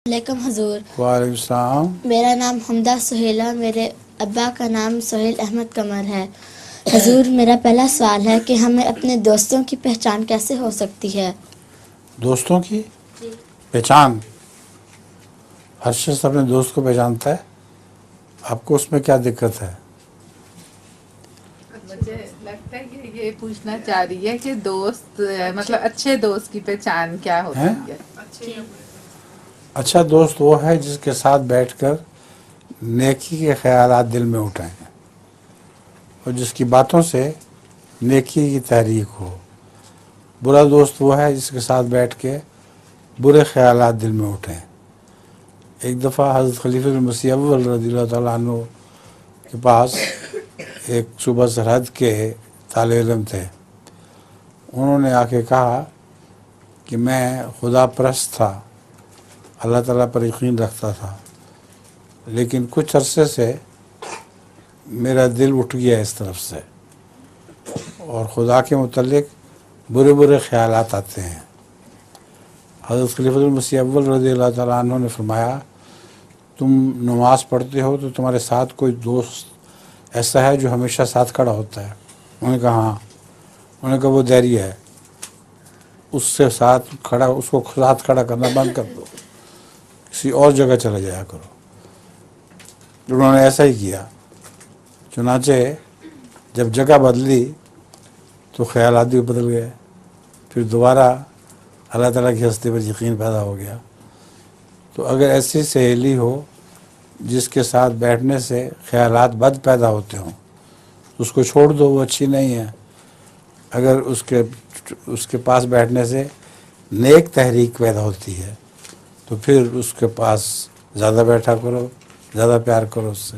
علیکم حضور. وعلیکم السلام. میرا نام حمدہ سہیلا، میرے ابا کا نام سہیل احمد قمر ہے. حضور، میرا پہلا سوال ہے کہ ہمیں اپنے دوستوں کی پہچان کیسے ہو سکتی ہے؟ دوستوں کی پہچان؟ ہر شخص اپنے دوست کو پہچانتا ہے. آپ کو اس میں کیا دقت ہے؟ مجھے لگتا ہے کہ یہ پوچھنا چاہ رہی ہے کہ دوست مطلب اچھے دوست کی پہچان کیا ہوتی ہے. اچھا دوست وہ ہے جس کے ساتھ بیٹھ کر نیکی کے خیالات دل میں اٹھائیں اور جس کی باتوں سے نیکی کی تحریک ہو. برا دوست وہ ہے جس کے ساتھ بیٹھ کے برے خیالات دل میں اٹھیں. ایک دفعہ حضرت خلیفہ المسیح اول رضی اللہ تعالیٰ عنہ کے پاس ایک صوبہ سرحد کے طالب علم تھے. انہوں نے آ کے کہا کہ میں خدا پرست تھا، اللہ تعالیٰ پر یقین رکھتا تھا، لیکن کچھ عرصے سے میرا دل اٹھ گیا اس طرف سے اور خدا کے متعلق برے برے خیالات آتے ہیں. حضرت خلیفہ المسیح اول رضی اللہ تعالیٰ عنہ نے فرمایا، تم نماز پڑھتے ہو تو تمہارے ساتھ کوئی دوست ایسا ہے جو ہمیشہ ساتھ کھڑا ہوتا ہے؟ انہوں نے کہا ہاں. انہوں نے کہا وہ دیری ہے، اس سے ساتھ کھڑا، اس کو ساتھ کھڑا کرنا بند کر دو، کسی اور جگہ چلے جایا کرو. انہوں نے ایسا ہی کیا. چنانچہ جب جگہ بدلی تو خیالات بھی بدل گئے. پھر دوبارہ اللہ تعالیٰ کی ہستی پر یقین پیدا ہو گیا. تو اگر ایسی سہیلی ہو جس کے ساتھ بیٹھنے سے خیالات بد پیدا ہوتے ہوں تو اس کو چھوڑ دو، وہ اچھی نہیں ہے. اگر اس کے پاس بیٹھنے سے نیک تحریک پیدا ہوتی ہے تو پھر اس کے پاس زیادہ بیٹھا کرو، زیادہ پیار کرو اس سے.